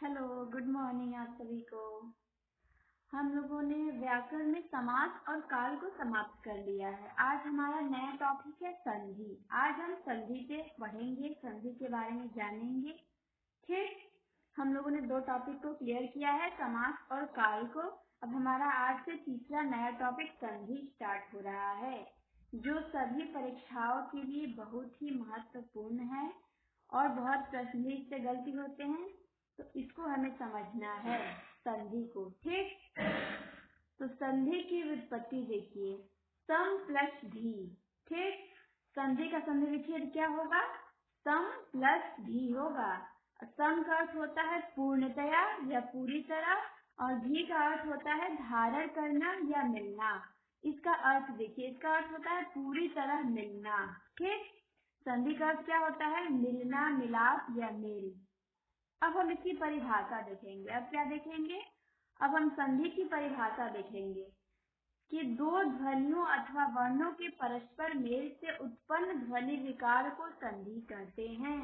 Hello, good morning आप सभी को। हम लोगों ने व्याकरण में समास और काल को समाप्त कर लिया है। आज हमारा नया टॉपिक है संधि। आज हम संधि पे पढ़ेंगे, संधि के बारे में जानेंगे। ठीक, हम लोगों ने 2 टॉपिक को क्लियर किया है, समास और काल को। अब हमारा आज से तीसरा नया टॉपिक संधि स्टार्ट हो रहा है, जो सभी परीक्षाओं के लिए बहुत ही महत्वपूर्ण है और बहुत प्रश्न भी इससे गलती होते हैं, तो इसको हमें समझना है संधि को। ठीक, तो संधि की व्युत्पत्ति देखिए, सम प्लस भी। ठीक, संधि का संधि विच्छेद क्या होगा? सम प्लस भी होगा। सम का अर्थ होता है पूर्णतया या पूरी तरह, और भी का अर्थ होता है धारण करना या मिलना। इसका अर्थ देखिए, इसका अर्थ होता है पूरी तरह मिलना। ठीक, संधि का अर्थ क्या होता है? मिलना, मिलाप या मेल। अब हम इसकी परिभाषा देखेंगे। अब क्या देखेंगे? अब हम संधि की परिभाषा देखेंगे कि 2 ध्वनियों अथवा वर्णों के परस्पर मेल से उत्पन्न ध्वनि विकार को संधि कहते हैं।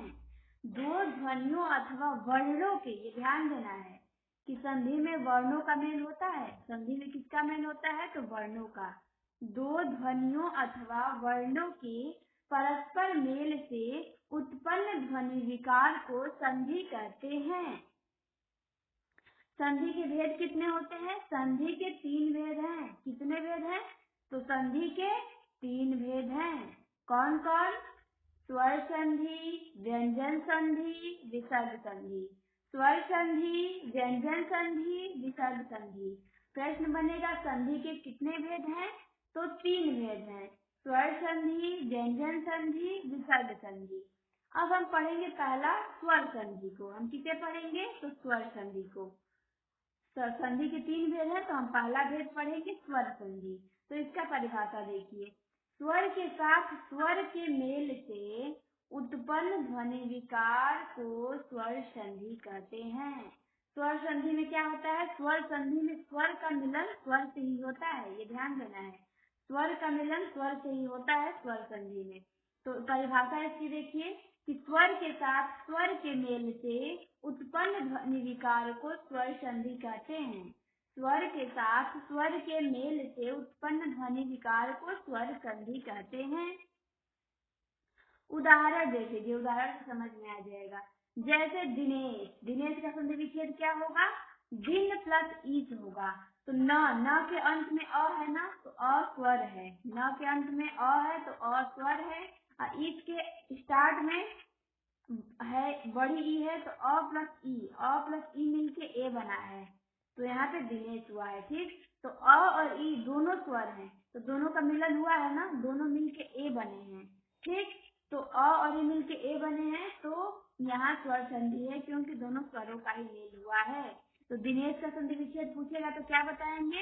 2 ध्वनियों अथवा वर्णों के, ये ध्यान देना है कि संधि में वर्णों का मेल होता है। संधि में किसका मेल होता है? तो वर्णों का। 2 ध्वनियों अथवा वर्णों के परस्पर मेल से उत्पन्न ध्वनि विकार को संधि कहते हैं। संधि के भेद कितने होते हैं? संधि के 3 भेद हैं। कितने भेद हैं? तो संधि के 3 भेद हैं। कौन कौन? स्वर संधि, व्यंजन संधि, विसर्ग संधि। स्वर संधि, व्यंजन संधि, विसर्ग संधि। प्रश्न बनेगा संधि के कितने भेद हैं? तो 3 भेद हैं, स्वर संधि, व्यंजन संधि, विसर्ग संधि। अब हम पढ़ेंगे पहला स्वर संधि को। हम किसे पढ़ेंगे? तो स्वर संधि को। संधि के 3 भेद हैं, तो हम पहला भेद पढ़ेंगे स्वर संधि। तो इसका परिभाषा देखिए, स्वर के साथ स्वर के मेल से उत्पन्न ध्वनि विकार को स्वर संधि कहते हैं। स्वर संधि में क्या होता है? स्वर संधि में स्वर का मिलन स्वर से ही होता है, ये ध्यान देना है। स्वर का मिलन स्वर से ही होता है स्वर संधि में। तो परिभाषा इसकी देखिए कि स्वर के साथ स्वर के मेल से उत्पन्न ध्वनि विकार को स्वर संधि कहते हैं। स्वर के साथ स्वर के मेल से उत्पन्न ध्वनि विकार को स्वर संधि कहते हैं। उदाहरण देखिए, उदाहरण से समझ में आ जाएगा। जैसे दिनेश, दिनेश का संधि विच्छेद क्या होगा? दिन प्लस ईच होगा। तो न के अंत में अ है ना, तो अ स्वर है। न के अंत में अ है तो अ स्वर है, और ईच के स्टार्ट में है बड़ी ई है, तो अ प्लस ई मिलके ए बना है, तो यहाँ पे दिनेश हुआ है। ठीक, तो अ और ई दोनों स्वर हैं, तो दोनों का मिलन हुआ है ना, दोनों मिलके ए बने हैं। ठीक, तो अ और ई मिलके ए बने हैं, तो यहाँ स्वर संधि है, क्योंकि दोनों स्वरों का ही मेल हुआ है। तो दिनेश का संधि विच्छेद पूछेगा तो क्या बताएंगे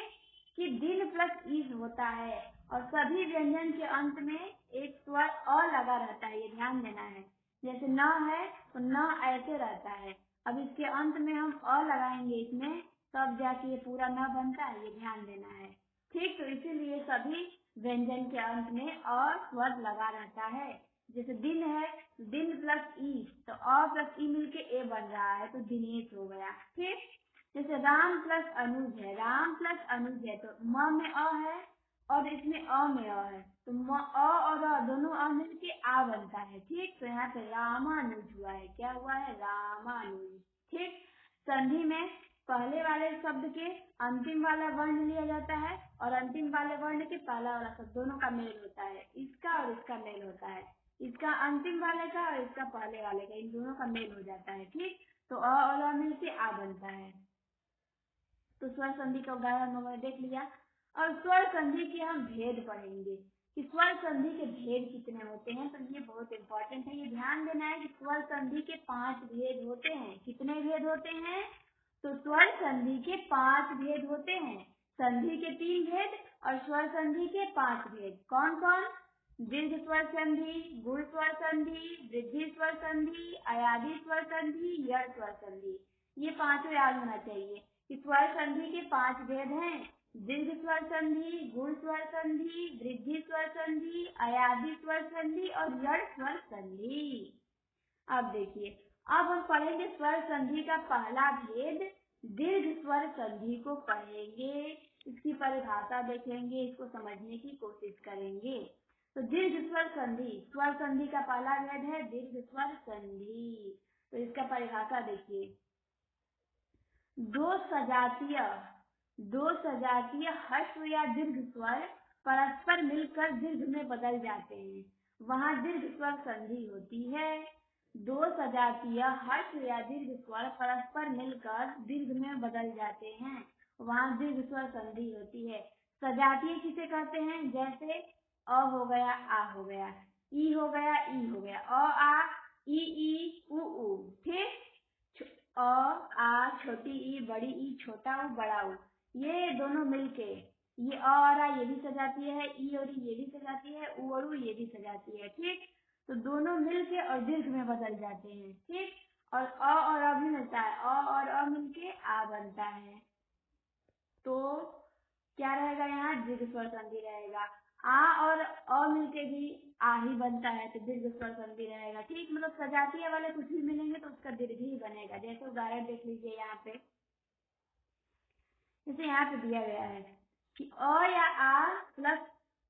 कि दिन प्लस ईस होता है, और सभी व्यंजन के अंत में एक स्वर अ लगा रहता है, ये ध्यान देना है। जैसे न है तो न ऐसे रहता है, अब इसके अंत में हम अ लगाएंगे इसमें, तब जाके ये पूरा न बनता है, ये ध्यान देना है। ठीक, तो इसीलिए सभी व्यंजन के अंत में अ स्वर लगा रहता है। जैसे दिन है, दिन प्लस ई, तो अ प्लस ई मिलके ए बन रहा है, तो दिनेश हो गया। ठीक, जैसे राम प्लस अनुज है, राम प्लस अनुज है, तो म में अ है और इसमें अ में अ है, तो अ और अ दोनों अ मिलके आ बनता है। ठीक, तो यहाँ पे रामानुज हुआ है। क्या हुआ है? रामानुज। ठीक, संधि में पहले वाले शब्द के अंतिम वाला वर्ण लिया जाता है, और अंतिम वाले वर्ण के पहला वाला शब्द, दोनों का मेल होता है। इसका और इसका मेल होता है, इसका अंतिम वाले का और इसका पहले वाले का, इन दोनों का मेल हो जाता है। ठीक, तो अ और अ मिलके आ बनता है। तो स्वर संधि का उदाहरण हमने देख लिया। और स्वर संधि के हम भेद पढ़ेंगे कि स्वर संधि के भेद कितने होते हैं, तो ये बहुत इंपॉर्टेंट है। ये ध्यान देना है कि स्वर संधि के 5 भेद होते हैं। कितने भेद होते हैं? तो स्वर संधि के 5 भेद होते हैं। संधि के 3 भेद और स्वर संधि के 5 भेद। कौन कौन? दीर्घ स्वर संधि, गुण स्वर संधि, वृद्धि स्वर संधि, अयादि स्वर संधि, यड़ स्वर संधि। ये पांचों याद होना चाहिए कि स्वर संधि के 5 भेद हैं। दीर्घ स्वर संधि, गुण स्वर संधि, वृद्धि स्वर संधि, अयादि स्वर संधि और यड़ स्वर संधि। अब देखिए, अब हम पढ़ेंगे स्वर संधि का पहला भेद, दीर्घ स्वर संधि को पढ़ेंगे, इसकी परिभाषा देखेंगे, इसको समझने की कोशिश करेंगे। तो दीर्घ स्वर संधि का पहला भेद है दीर्घ स्वर संधि। तो इसका परिभाषा देखिए, दो सजातीय ह्रस्व या दीर्घ स्वर परस्पर मिलकर दीर्घ में बदल जाते हैं, वहाँ दीर्घ स्वर संधि होती है। दो सजातीय ह्रस्व या दीर्घ स्वर परस्पर मिलकर दीर्घ में बदल जाते हैं, वहाँ दीर्घ स्वर संधि होती है। सजातीय किसे कहते हैं? जैसे अ हो गया, आ हो गया, ई हो गया, ई हो गया, अ आ ई उ, ठीक। अ आ छोटी ई, बड़ी ई, छोटा उ, बड़ा उ, ये दोनों मिलके, ये अ और आ ये भी सजातीय है, ई और ई ये भी सजातीय है, उ और उ ये भी सजातीय है, ठीक। तो दोनों मिलके और दीर्घ में बदल जाते हैं, ठीक। और अ भी मिलता है, अ और अ मिलके आ बनता है, तो क्या रहेगा? यहाँ दीर्घ स्वर संधि रहेगा। आ और अ मिलके भी आ ही बनता है, तो दीर्घ स्वर संधि रहेगा, ठीक। मतलब सजातीय वाले कुछ भी मिलेंगे तो उसका दीर्घ ही बनेगा। जैसे उदाहरण देख लीजिए यहाँ पे, जैसे यहाँ पे दिया गया है कि अ या आ प्लस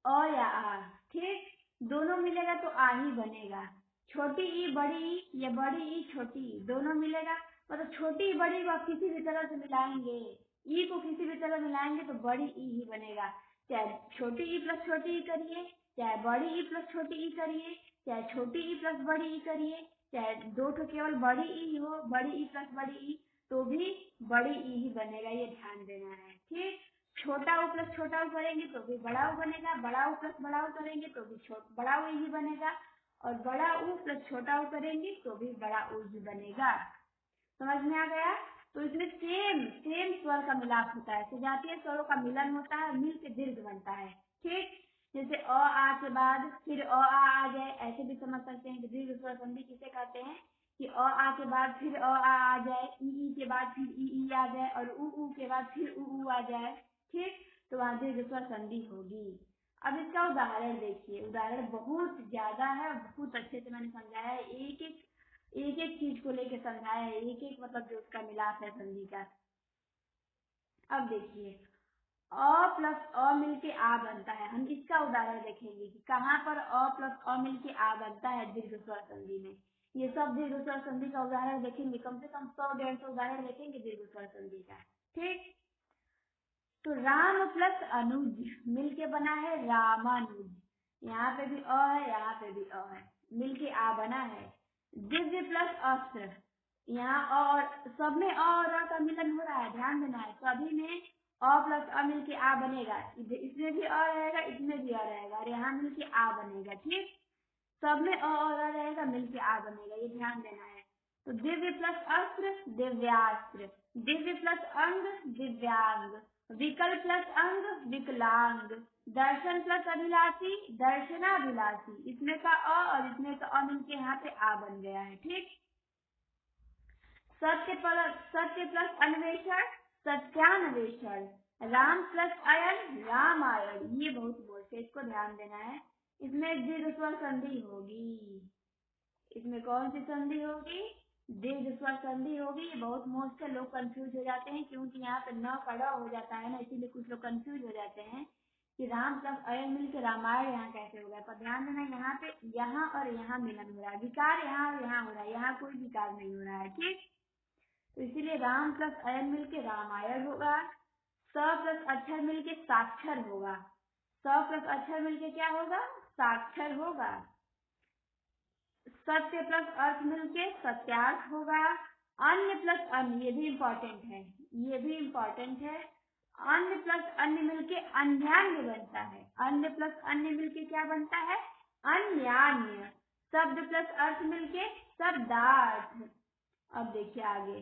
अ या आ, ठीक, दोनों मिलेगा तो आ ही बनेगा। छोटी ई बड़ी ई या बड़ी ई छोटी ई दोनों मिलेगा, मतलब छोटी बड़ी को आप किसी भी तरह से मिलाएंगे, ई को किसी भी तरह मिलाएंगे तो बड़ी ई ही बनेगा। चाहे छोटी ई प्लस छोटी ई करिए, चाहे बड़ी ई प्लस छोटी ई करिए, चाहे छोटी ई प्लस बड़ी ई करिए, चाहे दो तो केवल बड़ी ई हो, बड़ी ई प्लस बड़ी ई, तो भी बड़ी ई ही बनेगा, ये ध्यान देना है, ठीक। छोटा उ प्लस छोटा उ करेंगे तो भी बड़ा उ बनेगा, बड़ा उ प्लस बड़ा उ करेंगे तो भी बड़ा उ ही बनेगा, और बड़ा उ प्लस छोटा उ करेंगे तो भी बड़ा उ ही बनेगा। समझ में आ गया? तो इसमें सेम स्वर का मिलाप होता है, सजातीय स्वरों का मिलन होता है, मिल के दीर्घ बनता है, ठीक। जैसे अ आ के बाद फिर अ आ जाए, ऐसे भी समझ सकते हैं कि दीर्घ स्वर संधि किसे कहते हैं, कि अ आ के बाद फिर अ आ जाए, ई के बाद फिर ई आ जाए, और उ के बाद फिर उ आ जाए, ठीक। तो वहाँ दीर्घ स्वर संधि होगी। अब इसका उदाहरण देखिए, उदाहरण बहुत ज्यादा है और बहुत अच्छे से मैंने समझाया है, एक एक चीज को लेकर समझाया है, एक एक मतलब जो उसका मिलाप है संधि का। अब देखिए, अ प्लस अ मिलके आ बनता है, हम इसका उदाहरण देखेंगे कि कहाँ पर अ प्लस अ मिलके आ बनता है दीर्घ स्वर संधि में। ये सब दीर्घ स्वर संधि का उदाहरण देखेंगे, कम से कम 100-150 उदाहरण देखेंगे दीर्घ स्वर संधि का, ठीक। तो राम प्लस अनुज मिलके बना है रामानुज, यहाँ पे भी अ है, यहाँ पे भी अ है, मिलके आ बना है। दिव्य प्लस अस्त्र, यहाँ अ और सब में अ और अ का मिलन हो रहा है, ध्यान देना है, सभी में अ प्लस अ मिलके आ बनेगा, इसमें भी अ रहेगा, इसमें भी अ रहेगा, और यहाँ मिलके आ बनेगा, ठीक। सब में अ और अ रहेगा, मिलके आ बनेगा, ये ध्यान देना है। तो दिव्य प्लस अस्त्र दिव्यास्त्र, दिव्य प्लस अंग दिव्यांग, विकल प्लस अंग विकलांग, दर्शन प्लस अभिलाषी दर्शनाभिलाषी, इसमें का अ और इसमें का अ मिलके यहाँ पे आ बन गया है, ठीक। सत्य प्लस अन्वेषण सत्यान्वेषण, राम प्लस अयन रामायण, ये बहुत मोस्ट है, इसको ध्यान देना है। इसमें दीर्घ स्वर संधि होगी, इसमें कौन सी संधि होगी? दीर्घ स्वर संधि होगी। ये बहुत मोस्ट है, लोग कंफ्यूज हो जाते हैं क्योंकि यहाँ पे न खड़ा हो जाता है ना, इसीलिए कुछ लोग कंफ्यूज हो जाते हैं कि राम प्लस अयन मिलकर रामायण यहाँ कैसे हो गया। पर ध्यान देना, यहाँ पे यहाँ और यहाँ मिलन हो रहा है, विकार यहाँ और यहाँ हो रहा है, यहाँ कोई विकार नहीं हो रहा है, ठीक। तो इसीलिए राम प्लस अयन मिलके रामायण होगा। स प्लस अक्षर मिलके साक्षर होगा, स प्लस अक्षर मिलके क्या होगा? साक्षर होगा। सत्य प्लस अर्थ मिलके सत्यार्थ होगा। अन्य प्लस अन्य, ये भी इम्पोर्टेंट है, ये भी इम्पोर्टेंट है। अन्य प्लस अन्य मिलके अन्यान्य बनता है, अन्य प्लस अन्य मिलके क्या बनता है? अन्यान्य। शब्द प्लस अर्थ मिलके शब्दार्थ। अब देखिए आगे,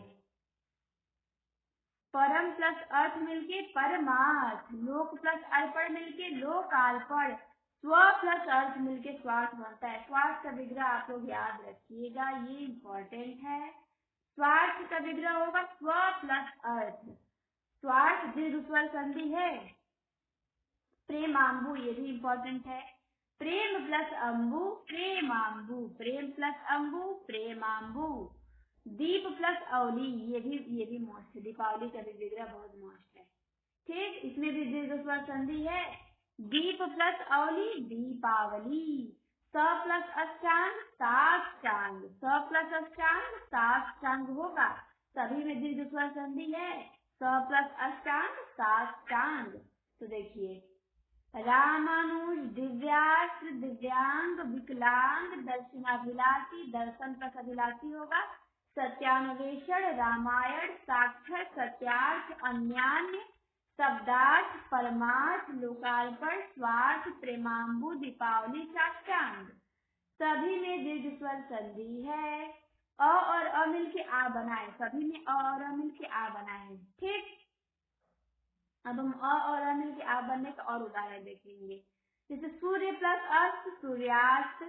परम प्लस अर्थ मिलके परमार्थ, लोक प्लस अर्पण मिलके लोकार्पण, स्व प्लस अर्थ मिलके स्वार्थ बनता है। स्वार्थ का विग्रह आप लोग याद रखिएगा, ये इम्पोर्टेंट है। स्वार्थ का विग्रह होगा स्व प्लस अर्थ। स्वार्थ दीर्घ स्वर संधि है। प्रेमांबु, ये भी इम्पोर्टेंट है। प्रेम प्लस अंबु प्रेमांबु, प्रेम प्लस अंबु प्रेमांबु। दीप प्लस अवली, ये भी मोस्ट है। दीपावली का भी विग्रह बहुत मोस्ट है। ठीक, इसमें भी दीर्घ स्वर संधि है। दीप प्लस अवली दीपावली। स प्लस अष्टांग साष्टांग, स प्लस अष्टांग साष्टांग होगा। सभी में दीर्घ स्वर संधि है। स प्लस अष्टांग साष्टांग। तो देखिए, रामानुज दिव्यास्त्र दिव्यांग विकलांग दर्शनाभिलाषी, दर्शन प्लस अभिलाषी होगा। सत्यान्वेषण रामायण साक्षर सत्यार्थ अन्यान्य शब्दार्थ परमार्थ लोकार्पण स्वार्थ प्रेमांबु दीपावली साष्टांग। सभी में दीर्घ स्वर संधि है। अ और अ मिल के आ बना है। सभी में अ और अ मिल के आ बना है। ठीक, अब हम अ और अ मिल के आ बनने का और उदाहरण देखेंगे। जैसे सूर्य प्लस अस्त सूर्यास्त,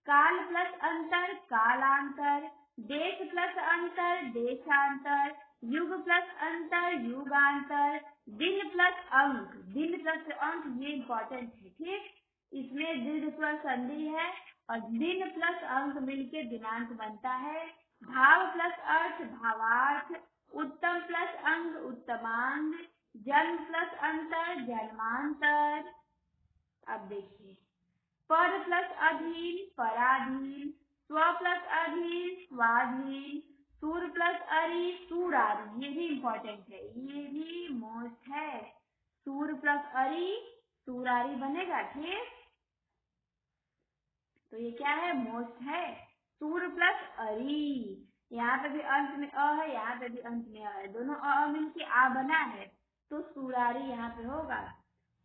काल प्लस अंतर कालांतर, देश प्लस अंतर देशांतर, युग प्लस अंतर युगांतर, दिन प्लस अंक ये इम्पोर्टेंट है। ठीक, इसमें दीर्घ स्वर संधि है और दिन प्लस अंक मिलके दिनांक बनता है। भाव प्लस अर्थ भावार्थ, उत्तम प्लस अंग उत्तमांग, जन्म प्लस अंतर जन्मांतर। अब देखिए, पर प्लस अधीन पराधीन, स्व प्लस अधीन स्वाधीन, सूर प्लस अरि सूरारी, ये भी इम्पोर्टेंट है, ये भी मोस्ट है। सूर प्लस अरि सूरारी बनेगा। ठीक, तो ये क्या है, मोस्ट है। सूर प्लस अरि, यहाँ पे भी अंत में अ है, यहाँ पे भी अंत में अ है, दोनों अ मिल के आ बना है, तो सूरारी यहाँ पे होगा।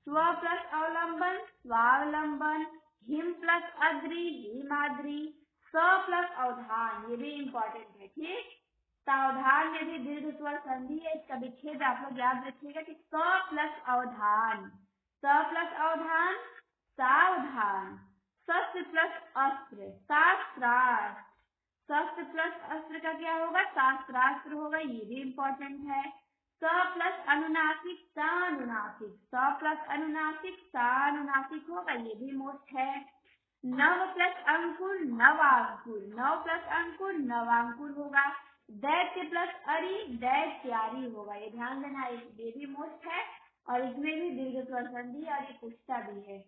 स्व प्लस अवलंबन स्वावलंबन, हिम प्लस अद्रि हिमाद्रि, स प्लस अवधान, ये भी इम्पोर्टेंट है। ठीक, सावधान में भी दीर्घ स्वर संधि है। इसका विच्छेद आप लोग याद रखिएगा कि स प्लस अवधान, स प्लस अवधान सावधान, शस्त्र प्लस अस्त्र शास्त्रास्त्र, शस्त्र प्लस अस्त्र का क्या होगा, शास्त्रास्त्र होगा, ये भी इम्पोर्टेंट है। स प्लस अनुनासिक सानुनासिक, स प्लस अनुनासिक सानुनासिक होगा, ये भी मोस्ट है। नव प्लस अंकुर नवांकुर, नव प्लस अंकुर नवांकुर होगा। दैत्य प्लस अरि दैत्यारी होगा, ये ध्यान देना, ये भी मोस्ट है और इसमें भी दीर्घ स्वर संधि और ये पूछता भी है।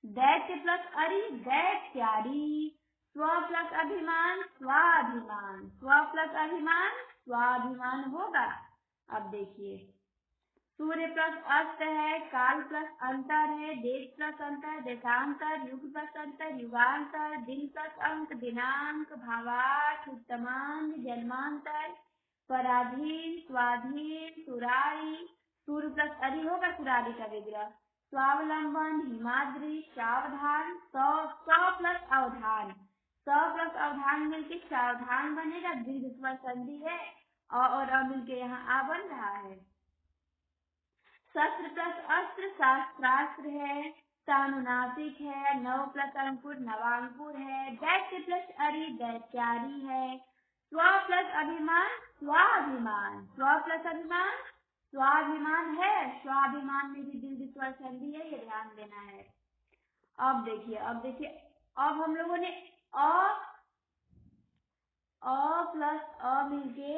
दैत्य प्लस अरि दैत्यारी, स्व प्लस अभिमान स्वाभिमान, स्व प्लस अभिमान स्वाभिमान होगा। अब देखिए, सूर्य प्लस अस्त है, काल प्लस अंतर है, देश प्लस अंतर देशांतर, युग प्लस अंतर युगांतर, दिन प्लस अंक दिनांक, भावार्थ उत्तमांग जन्मांतर, पराधीन स्वाधीन सुरारी, सूर्य प्लस अरि होगा सुरारी का विग्रह। स्वावलंबन हिमाद्री सावधान, स प्लस अवधान, स प्लस अवधान मिलके सावधान बनेगा, दीर्घ स्वर संधि है। और अ मिलके यहाँ आ बन रहा है। शस्त्र प्लस अस्त्र शास्त्रास्त्र है, सानुनासिक है, नव प्लस अंकुर नवांकुर है, दैत्य प्लस अरि दैत्यारी है, स्व प्लस अभिमान स्वाभिमान, स्व प्लस अभिमान स्वाभिमान है, स्वाभिमान में भी दीर्घ स्वर संधि है, ये ध्यान देना है। अब देखिए, अब हम लोगों ने अ प्लस अ मिलके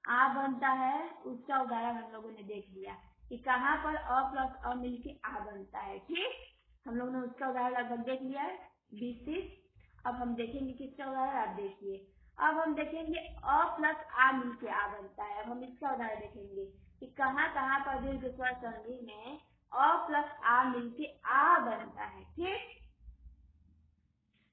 आ बनता है, उसका उदाहरण हम लोगों ने देख लिया कि कहाँ पर अ प्लस अ मिलके आ बनता है। ठीक, हम लोगों ने उसका उदाहरण लगभग देख लिया है 20। अब हम देखेंगे किसका उदाहरण, आप देखिए। अब हम देखेंगे अ प्लस आ मिलके आ बनता है। अब हम इसका उदाहरण देखेंगे कि कहाँ कहाँ पर दीर्घ स्वर संधि में अ प्लस आ मिलके आ बनता है। ठीक,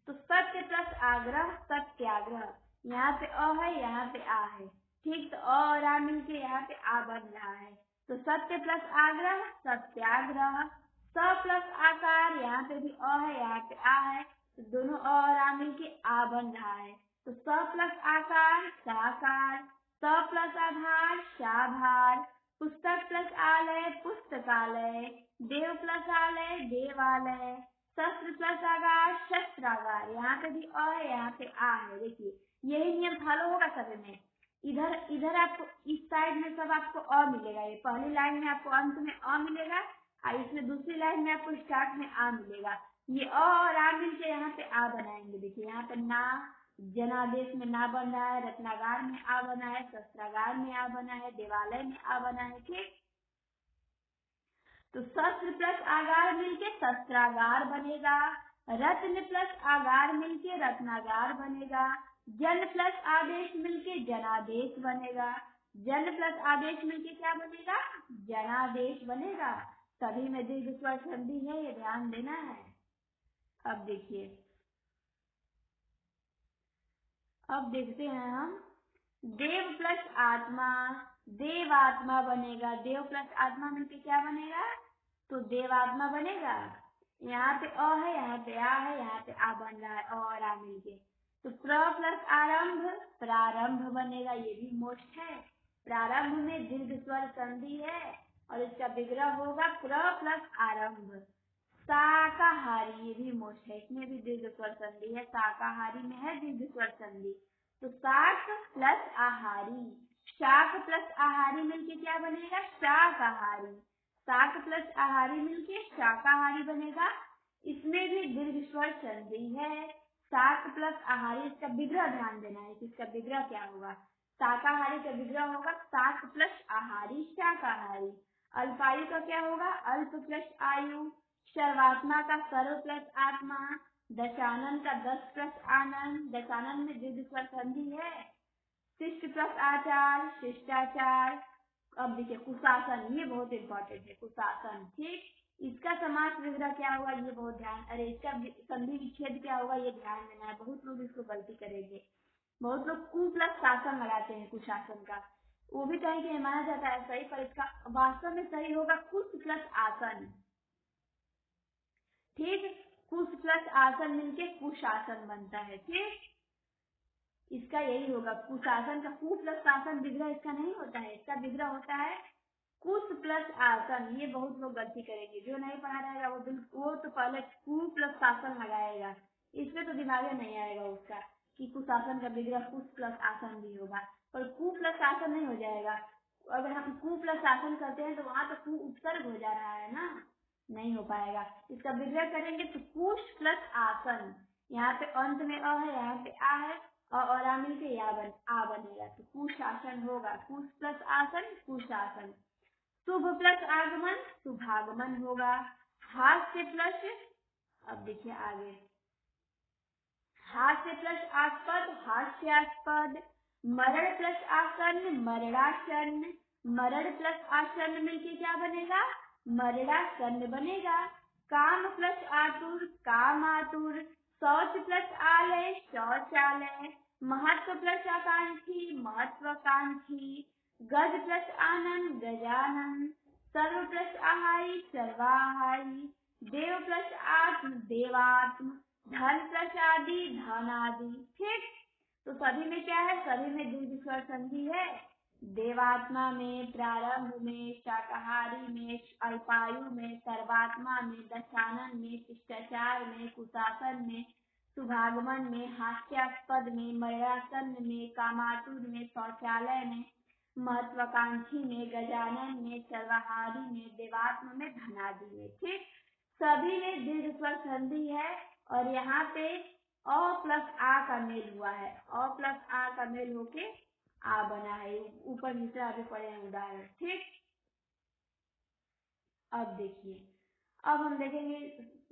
तो सत्य प्लस आग्रह सत्याग्रह, यहाँ पे अ है यहाँ पे आ है। ठीक, तो अ और आ मिलके यहाँ पे आ बन रहा है, तो सत्य प्लस आग्रह सत्याग्रह। स प्लस आकार, यहाँ पे भी अ है यहाँ पे आ है, तो दोनों अ और आ मिलके आ बन रहा है, तो स प्लस आकार साकार, स प्लस आधार साधार, पुस्तक प्लस आलय पुस्तकालय, देव प्लस आलय देवालय, शस्त्र प्लस आगार शस्त्रागार, यहाँ पे भी अ है यहाँ पे आ है। देखिए, यही नियम फॉलो होगा सभी में। इधर आपको इस साइड में सब आपको अ मिलेगा, ये पहली लाइन में आपको अंत में अ मिलेगा और इसमें दूसरी लाइन में आपको स्टार्ट में आ मिलेगा। ये अ और आ मिलके यहाँ पे आ बनाएंगे। देखिए, यहाँ पे ना जनादेश में ना बन रहा है, रत्नागार में आ बना है, शस्त्रागार में आ बना है, देवालय में आ बना है। ठीक, तो शस्त्र प्लस आगार मिलके शस्त्रागार बनेगा, रत्न प्लस आगार मिलके रत्नागार बनेगा, जन प्लस आदेश मिलके जनादेश बनेगा, जन प्लस आदेश मिलके क्या बनेगा? जनादेश बनेगा। सभी में दीर्घ स्वर संधि है, ये ध्यान देना है। अब देखिए, अब देखते हैं हम देव प्लस आत्मा, देवात्मा बनेगा। देव प्लस आत्मा मिलके क्या बनेगा? तो देवात्मा बनेगा। यहाँ पे अ है, यहाँ पे आ है, यहाँ पे आ बन रहा है, अ और आ मिलके। तो प्र प्लस आरंभ प्रारंभ बनेगा, ये भी मोस्ट है। प्रारंभ में दीर्घ स्वर संधि है और इसका विग्रह होगा प्र प्लस आरंभ। शाकाहारी, ये भी मोस्ट है, इसमें भी दीर्घ स्वर संधि है। शाकाहारी में है दीर्घ स्वर संधि। तो शाक प्लस आहारी, शाक प्लस आहारी मिलके क्या बनेगा? शाकाहारी। शाक प्लस आहारी मिलके शाकाहारी बनेगा। इसमें भी दीर्घ स्वर संधि है। शाक प्लस आहारी, इसका विग्रह ध्यान देना है कि इसका विग्रह क्या होगा। शाकाहारी का विग्रह होगा शाक प्लस आहारी शाकाहारी। अल्पायु का क्या होगा? अल्प प्लस आयु। सर्वात्मा का सर्व प्लस आत्मा। दशानन का दस प्लस आनंद, दशानन में दीर्घ स्वर संधि है। शिष्ट प्लस आचार शिष्टाचार। अब देखिए कुशासन, ये बहुत इंपॉर्टेंट है, कुशासन। ठीक, इसका समास विग्रह क्या होगा ये बहुत ध्यान, अरे इसका संधि विच्छेद क्या होगा ये ध्यान देना है। बहुत लोग इसको गलती करेंगे, बहुत लोग कु प्लस शासन लगाते हैं कुशासन का, वो भी कहीं कहीं माना जाता है सही, पर इसका वास्तव में सही होगा कुश प्लस आसन। ठीक, कुश प्लस आसन मिलके कुशासन बनता है। ठीक, इसका यही होगा कुशासन का कु प्लस आसन विग्रह इसका नहीं होता है, इसका विग्रह होता है कुश प्लस आसन। ये बहुत लोग गलती करेंगे, जो नहीं पढ़ा रहेगा वो तो पहले कु प्लस आसन लगाएगा, इसमें तो दिमाग में नहीं आएगा उसका कि कुशासन का विग्रह कुश प्लस आसन भी होगा, पर कु प्लस आसन नहीं हो जाएगा। अगर हम कु प्लस आसन करते हैं तो वहां तो कु उपसर्ग हो जा रहा है ना, नहीं हो पाएगा। इसका विग्रह करेंगे तो कुश प्लस आसन, यहाँ पे अंत में अ है, यहाँ पे आ है, और आ मिलके आ बनेगा, तो कुशासन होगा। कुश प्लस आसन कुशासन। शुभ प्लस आगमन शुभागमन होगा। हास्य प्लस, अब देखिए आगे, हास्य प्लस आस्पद हास्यास्पद। मरण प्लस आसन मरणासन, मरण प्लस आसन मिलके क्या बनेगा? मरणासन बनेगा। काम प्लस आतुर कामातुर। शौच प्लस आलय शौचालय। महत्व प्लस आकांक्षी महत्वाकांक्षी। गज प्लस आनंद गजानन। सर्व प्लस आहारी सर्वाहारी। देव प्लस आत्म देवात्म। धन प्लस आदि धनादि। ठीक, तो सभी में क्या है? सभी में दीर्घ स्वर संधि है। देवात्मा में, प्रारंभ में, शाकाहारी में, अल्पायु में, सर्वात्मा में, दशानन में, शिष्टाचार में, कुशासन में, शुभागमन में, हास्यास्पद में, मरणासन में, कामातुर में, शौचालय में, महत्वाकांक्षी में, गजानन में, सर्वाहारी में, देवात्मा में, धनादि में। ठीक, सभी में दीर्घ स्वर संधि है और यहाँ पे अ प्लस आ का मेल हुआ है, अ प्लस आ का मेल होके आ बना है। ऊपर नीचे अभी पढ़े हैं उदाहरण। ठीक, अब देखिए, अब हम देखेंगे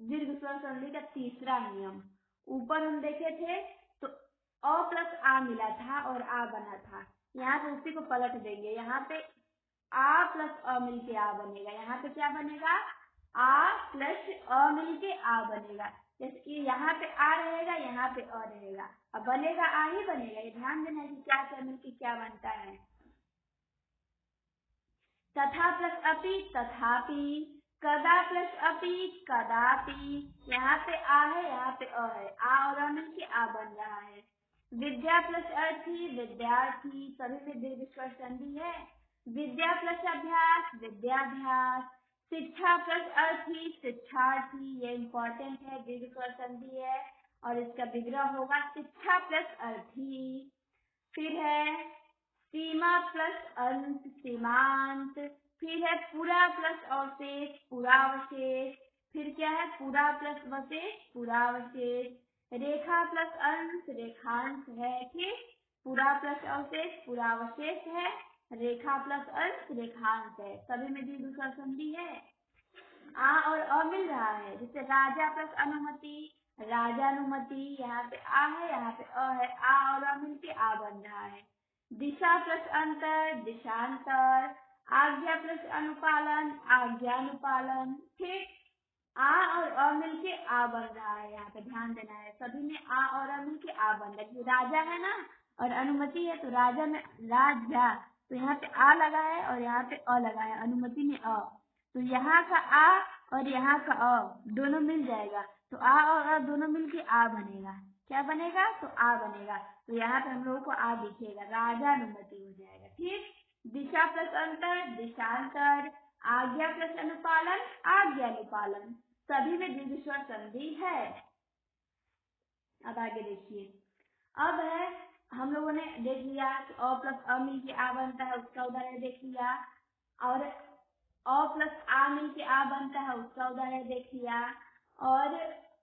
दीर्घ स्वर संधि का तीसरा नियम। ऊपर हम देखे थे तो अ प्लस आ मिला था और आ बना था, यहाँ पे उसी को पलट देंगे। यहाँ पे आ प्लस अ मिलके आ बनेगा, यहाँ पे क्या बनेगा? आ प्लस अ मिलके आ बनेगा। जैसे कि यहाँ पे आ रहेगा, यहाँ पे अ रहेगा, अब बनेगा आ ही बनेगा। ये ध्यान देना है कि क्या क्या मिलके क्या बनता है। तथा प्लस अपि तथापि। कदा प्लस अपि कदापि। यहाँ पे आ है, यहाँ पे अ है, आ और अ मिलके आ बन रहा है। विद्या प्लस अर्थी विद्यार्थी, सभी में दीर्घ स्वर संधि है। विद्या प्लस अभ्यास विद्याभ्यास। शिक्षा प्लस अर्थी शिक्षार्थी, ये इम्पोर्टेंट है, दीर्घ स्वर संधि है और इसका विग्रह होगा शिक्षा प्लस अर्थी। फिर है सीमा प्लस अंत सीमांत। फिर है पूरा प्लस अवशेष पुरावशेष। फिर क्या है? पूरा प्लस वशेष पुरावशेष। रेखा प्लस अंश रेखांश है, ठीक। पूरा प्लस अवशेष पूरा अवशेष है। रेखा प्लस अंश रेखांश है। सभी में दीर्घ स्वर संधि है। आ और अ मिल रहा है, जैसे राजा प्लस अनुमति राजानुमति, यहाँ पे आ है यहाँ पे अ है, आ और अ मिलके आ बन रहा है। दिशा प्लस अंतर दिशांतर, आज्ञा प्लस अनुपालन आज्ञानुपालन, ठीक। आ और अ मिलके आ बन रहा है, यहाँ पे ध्यान देना है। सभी में आ और अ मिलके आ बन रहा है। राजा है ना और अनुमति है, तो राजा में राजा, तो यहाँ पे आ लगा है और यहाँ पे अ लगा है, अनुमति में अ, तो यहाँ का आ और यहाँ का अ दोनों मिल जाएगा, तो आ और अ दोनों मिलके आ बनेगा। क्या बनेगा? तो आ बनेगा। तो यहाँ पे हम लोगों को आ दिखेगा, राजानुमति हो जाएगा, ठीक। दिशा प्लस अंतर दिशांतर, आज्ञा प्लस अनुपालन आज्ञानुपालन, सभी में दीर्घ स्वर संधि है। अब आगे देखिए, अब है हम लोगों ने देख लिया कि अ प्लस अ मिलके आ बनता है, उसका उदाहरण देख लिया। और अ प्लस आ मिलके आ बनता है, उसका उदाहरण देख लिया। और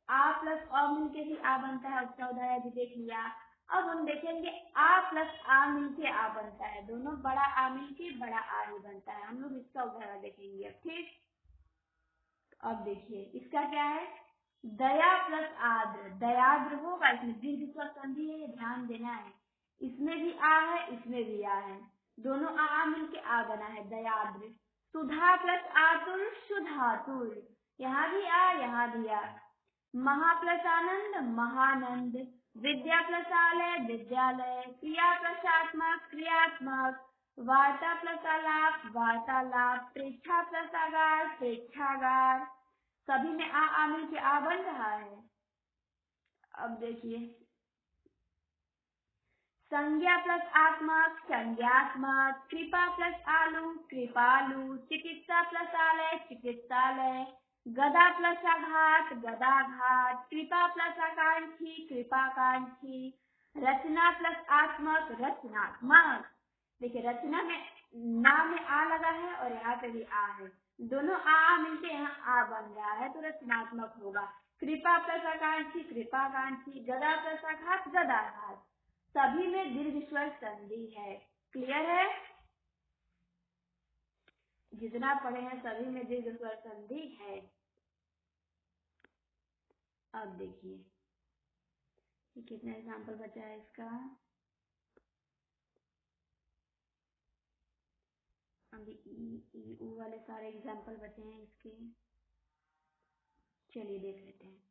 आ प्लस अ मिलके भी आ बनता है, उसका उदाहरण भी देख लिया। अब हम देखेंगे आ प्लस आ मिलके आ बनता है, दोनों बड़ा आ मिलके बड़ा आ ही बनता है। हम लोग इसका उदाहरण देखेंगे अब, ठीक। अब देखिए इसका क्या है, दया प्लस आद्र दयाद्र होगा, इसमें दीर्घ स्वर संधि है, ध्यान देना है। इसमें भी आ है इसमें भी आ है, दोनों आ मिलके आ बना है, दयाद्र। सुधा प्लस आतुर सुधातुर, यहाँ भी आ यहाँ भी आ। महा प्लस आनंद महानंद, विद्या प्लस आलय विद्यालय, क्रिया प्लस आत्मक क्रियात्मक, वार्ता प्लस आलाप वार्तालाप, प्रेक्षा प्लस आगार प्रेक्षागार, सभी में आ मिलके आ बन रहा है। अब देखिए, संज्ञा प्लस आत्मक संज्ञात्मक, कृपा प्लस आलू कृपालु, चिकित्सा प्लस आलय चिकित्सालय, गदा प्लस आघात गदाघात, कृपा प्लस आकांक्षी कृपाकांक्षी, रचना प्लस आत्मक रचनात्मक। देखिए रचना में ना में आ लगा है और यहाँ पे भी आ है, दोनों आ मिलके यहाँ आ बन रहा है, तो रचनात्मक होगा। कृपा प्लस आकांक्षी कृपाकांक्षी, गदा प्लस आघात गदाघात, सभी में दीर्घ स्वर संधि है। क्लियर है? जितना पढ़े हैं सभी में दीर्घ स्वर संधि है। अब देखिए कितना एग्जाम्पल बचा है इसका। अभी ई ऊ वाले सारे एग्जाम्पल बचे हैं इसके, चलिए देख लेते हैं।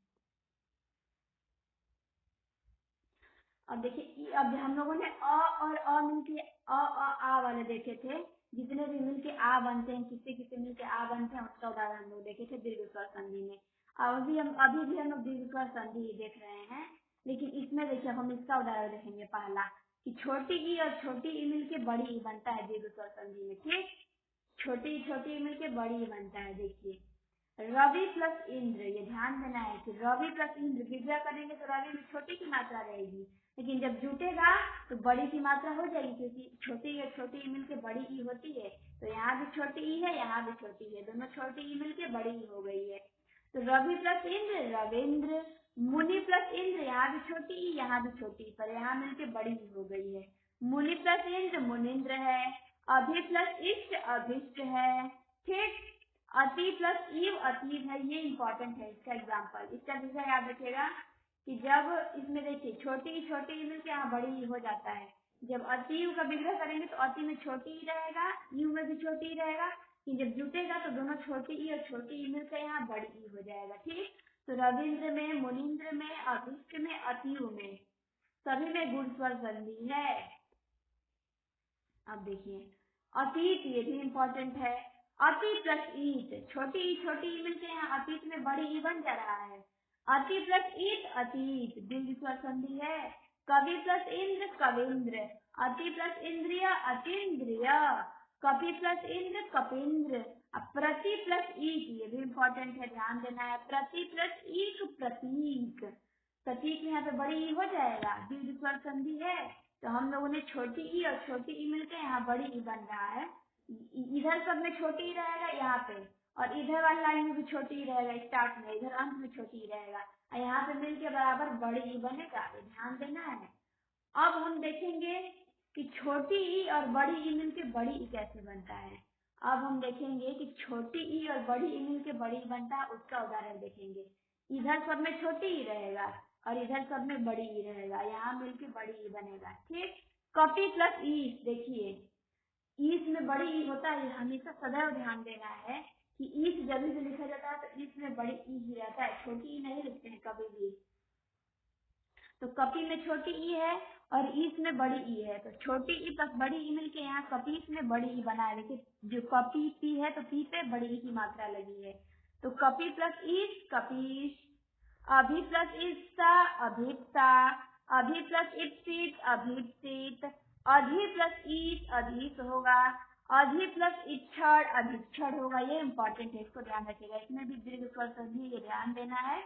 अब देखिए अब हम लोगों ने अ और अ मिलके आ वाले देखे थे, जितने भी मिलके आ बनते हैं, किससे किससे मिलके आ बनते हैं, उसका उदाहरण हम लोग देखे थे दीर्घ स्वर संधि में। अभी भी हम लोग दीर्घ स्वर संधि देख रहे हैं, लेकिन इसमें देखिए हम इसका उदाहरण देखेंगे पहला, कि छोटी ई और छोटी ई मिलके बड़ी ई बनता है दीर्घ स्वर संधि में, ठीक। छोटी ई मिलके बड़ी ई बनता है। देखिए रवि प्लस इंद्र, ये ध्यान देना है कि रवि प्लस इंद्र विग्रह करेंगे तो रवि में छोटी की मात्रा रहेगी, लेकिन जब जुटेगा तो बड़ी की मात्रा हो जाएगी, क्योंकि छोटी और छोटी ई मिलके बड़ी ई होती है। तो यहाँ भी छोटी ई है यहाँ भी छोटी है, दोनों छोटी ई मिलके बड़ी ई हो गई है। तो रवि प्लस इंद्र रविंद्र, मुनि प्लस इंद्र, यहाँ भी छोटी ई यहाँ भी छोटी, पर यहाँ मिलके बड़ी ई हो गई है। मुनि प्लस इंद्र मुनिंद्र है। अभि प्लस इष्ट अभिष्ट है, ठीक। अति प्लस ईव अतीव है, ये इंपॉर्टेंट है इसका एग्जाम्पल। इसका दूसरा याद रखिएगा कि जब इसमें देखिए छोटी मिलके यहाँ बड़ी ई हो जाता है, जब अतीव का विग्रह करेंगे तो अति में छोटी ई रहेगा, यू में भी छोटी ई रहेगा, कि जब जुटेगा तो दोनों छोटी ई और छोटी ई मिलकर यहाँ बड़ी ई हो जाएगा, ठीक। तो रविंद्र में मुनिंद्र में अभिष्ट में अतीव में सभी में गुण स्वर संधि है। अब देखिए अतीत, ये भी इम्पोर्टेंट है। अति प्लस ईत, छोटी ई मिलके यहाँ अतीत में बड़ी ई बन जा रहा है। अति प्लस ईत अतीत, दीर्घ स्वर संधि है। कवि प्लस इंद्र कविंद्र, अति प्लस इंद्रिय अतीन्द्रिय, कपि प्लस इंद्र कपिंद्र। अब प्रति प्लस ईक, ये भी इम्पोर्टेंट है, ध्यान देना है। प्रति प्लस ईक प्रतीक, प्रतीक यहाँ पे बड़ी ई हो जाएगा, दीर्घ स्वर संधि है। तो हम लोगों ने छोटी ई और छोटी ई मिलकर यहाँ बड़ी ई बन रहा है। इधर सब में छोटी ई रहेगा यहाँ पे, और इधर वाली लाइन में भी छोटी ही रहेगा, स्टार्ट में इधर अंत में छोटी ही रहेगा, और यहाँ पे मिल के बराबर बड़ी ई बनेगा, ये ध्यान देना है। अब हम देखेंगे कि छोटी ई और बड़ी ई मिल के बड़ी ई कैसे बनता है। अब हम देखेंगे कि छोटी ई और बड़ी ई मिल के बड़ी ई बनता है, उसका उदाहरण देखेंगे। इधर सब में छोटी ई रहेगा और इधर सब में बड़ी ई रहेगा, यहाँ मिलके बड़ी ई बनेगा, ठीक। कॉपी प्लस ई, देखिए ईस में बड़ी ई होता है, हमेशा सदैव ध्यान देना है कि ईस जब भी लिखा जाता है तो ईस में बड़ी ई ही रहता है, छोटी ई नहीं लिखते हैं कभी भी। तो कपी में छोटी ई है और ईस में बड़ी ई है, तो छोटी ई प्लस बड़ी ई मिलके यहाँ कपीस में बड़ी ई बना है। देखिए जो कपी पी है तो पी पे बड़ी ई की मात्रा लगी है, तो कपी प्लस ईस कपीस, अभी प्लस ईसा अभिप्सा, अभी प्लस इप्सित अभिप्सित, अधि प्लस ईस अधिस होगा, अधि प्लस इच्छड़ अधिक्षण होगा। ये इंपॉर्टेंट है, इसको ध्यान रखिएगा, इसमें भी दीर्घ स्वर संधि ये ध्यान देना है।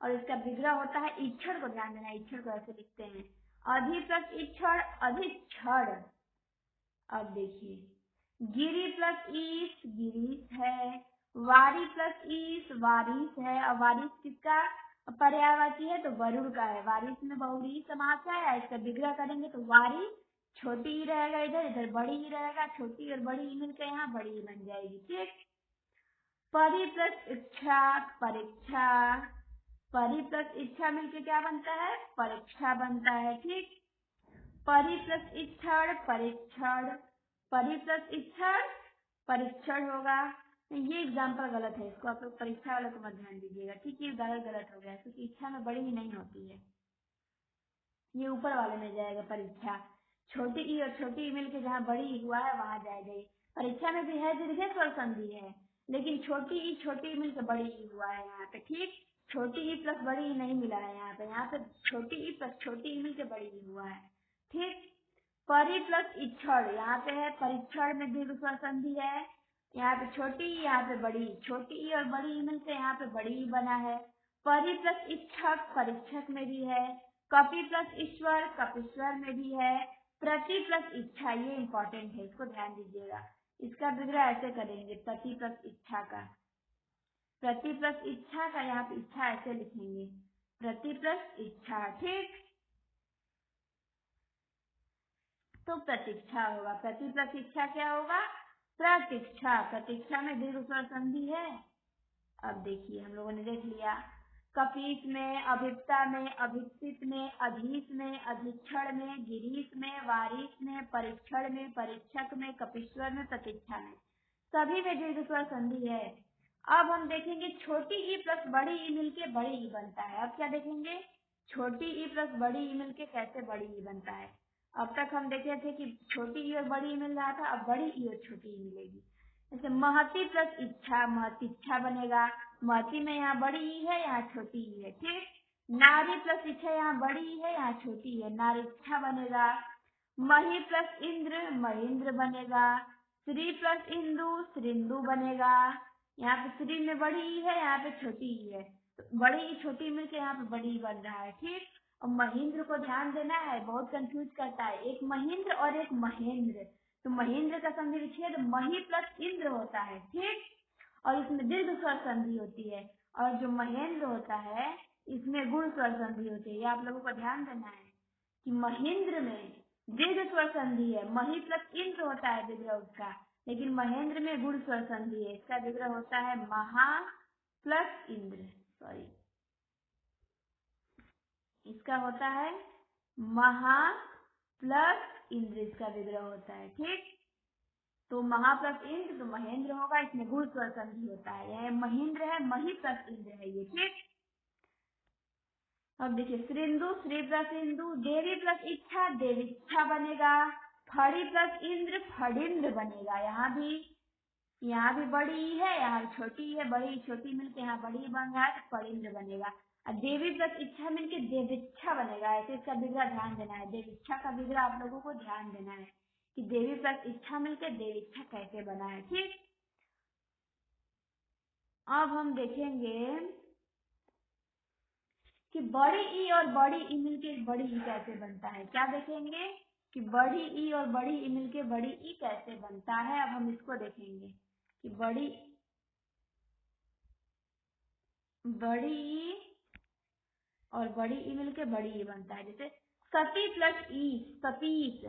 और इसका विग्रह होता है इच्छड़ को ध्यान देना है, इच्छड़ को ऐसे लिखते हैं, अधि प्लस इच्छड़ अधिक्षण। अब देखिए गिरी प्लस ईस गिरीश है, वारी प्लस ईस वारिस है, और वारिस किसका पर्यायवाची है तो वरुण का है, वारिस में बहुव्रीहि समास है। इसका विग्रह करेंगे तो वारी छोटी ही रहेगा, इधर इधर बड़ी ही रहेगा, छोटी और बड़ी ही मिलकर यहाँ बड़ी ही बन जाएगी, ठीक। परि प्लस इच्छा परीक्षा, परि प्लस इच्छा मिलके क्या बनता है परीक्षा बनता है, ठीक। परि प्लस इच्छड़ परीक्षण, परि प्लस इच्छड़ परीक्षण होगा। ये एग्जाम्पल गलत है, इसको आप लोग परीक्षा वाले को मत ध्यान दीजिएगा, ठीक। ये गलत हो गया क्योंकि इच्छा में बड़ी ही नहीं होती है, ये ऊपर वाले में जाएगा परीक्षा। छोटी ई और छोटी ई मिलके जहाँ बड़ी ई हुआ है वहां जाएगा। परीक्षा में भी है दीर्घ स्वर संधि है, लेकिन छोटी ई मिलकर बड़ी ई हुआ है यहाँ पे, ठीक। छोटी ई प्लस बड़ी ई नहीं मिला है यहाँ पे छोटी ई प्लस छोटी ई मिलकर बड़ी ई हुआ है, ठीक। परि प्लस इच्छड़, यहाँ पे है परीक्षण में दीर्घ स्वर संधि है, यहाँ पे छोटी ई यहाँ पे बड़ी, छोटी ई और बड़ी ई मिलकर यहाँ पे बड़ी ई बना है। परि प्लस इच्छक परीक्षक में भी है, कपि प्लस ईश्वर कपीश्वर में भी है, प्रति प्लस इच्छा, ये इंपॉर्टेंट है, इसको ध्यान दीजिएगा। इसका विग्रह ऐसे करेंगे, प्रति प्लस इच्छा का, प्रति प्लस इच्छा का यहाँ पे इच्छा ऐसे लिखेंगे, प्रति प्लस इच्छा, ठीक। तो प्रतीक्षा होगा, प्रति प्लस इच्छा क्या होगा प्रतीक्षा, प्रतीक्षा में दीर्घ स्वर संधि है। अब देखिए हम लोगों ने देख लिया, कपीस में अभिप्सा में अभिप्सित में अधीस में अधिक्षण में गिरीश में वारिस में परीक्षण में परीक्षक में कपीश्वर में प्रतीक्षा में, सभी में दीर्घ स्वर संधि है। अब हम देखेंगे छोटी ई प्लस बड़ी ई मिलके बड़ी ई बनता है। अब क्या देखेंगे छोटी ई प्लस बड़ी ई मिलके कैसे बड़ी ई बनता है। अब तक हम देखे थे कि छोटी ई और बड़ी ई मिल रहा था, अब बड़ी ई और छोटी ई मिलेगी। जैसे महती प्लस इच्छा महतीच्छा बनेगा, महती में यहाँ बड़ी ई है यहाँ छोटी ई है, ठीक। नारी प्लस इच्छा यहाँ बड़ी ई है यहाँ छोटी ई है, नारीच्छा बनेगा। मही प्लस इंद्र महेंद्र बनेगा, श्री प्लस इंदु श्रिंदु बनेगा। यहाँ पे श्री में बड़ी ई है यहाँ पे छोटी ई है, तो बड़ी ई छोटी मिलकर यहाँ पे बड़ी ई बन रहा है, ठीक। और महेंद्र को ध्यान देना है, बहुत कंफ्यूज करता है, एक महेंद्र और एक महेंद्र। तो महेंद्र का संधि विच्छेद मही प्लस इंद्र होता है, ठीक। और इसमें दीर्घ स्वर संधि होती है, और जो महेंद्र होता है इसमें गुण स्वर संधि होती है। ये आप लोगों को ध्यान देना है कि महेंद्र में दीर्घ स्वर संधि है, मही प्लस इंद्र होता है विग्रह उसका, लेकिन महेंद्र में गुण स्वर संधि है, इसका विग्रह होता है महा प्लस इंद्र, सॉरी इसका होता है महा प्लस इंद्र, इसका विग्रह होता है, ठीक। तो महा प्लस इंद्र तो महेंद्र होगा, इसमें गुण स्वर संधि होता है, यह महेंद्र है मही प्लस इंद्र है ये, ठीक। अब देखिए श्रिंदु श्री प्लस इंदु, देवी प्लस इच्छा देवीच्छा बनेगा, फड़ी प्लस इंद्र फड़िंद्र बनेगा। यहाँ भी बड़ी है यहाँ भी छोटी है, बड़ी छोटी मिलके यहाँ बड़ी बन रहा है तो फड़िंद्र बनेगा। और देवी प्लस इच्छा मिलके देवीच्छा बनेगा, ऐसे इसका विग्रह ध्यान देना है, देवीच्छा का विग्रह आप लोगों को ध्यान देना है कि देवी प्लस इच्छा मिलके देवीच्छा कैसे बना है, ठीक। अब हम देखेंगे कि बड़ी ई और बड़ी ई मिलके बड़ी ई कैसे बनता है। क्या देखेंगे कि बड़ी ई और बड़ी ई मिलके बड़ी ई कैसे बनता है। अब हम इसको देखेंगे कि बड़ी बड़ी ई और बड़ी ई मिलके बड़ी ई बनता है। जैसे सती प्लस ई, सतीश,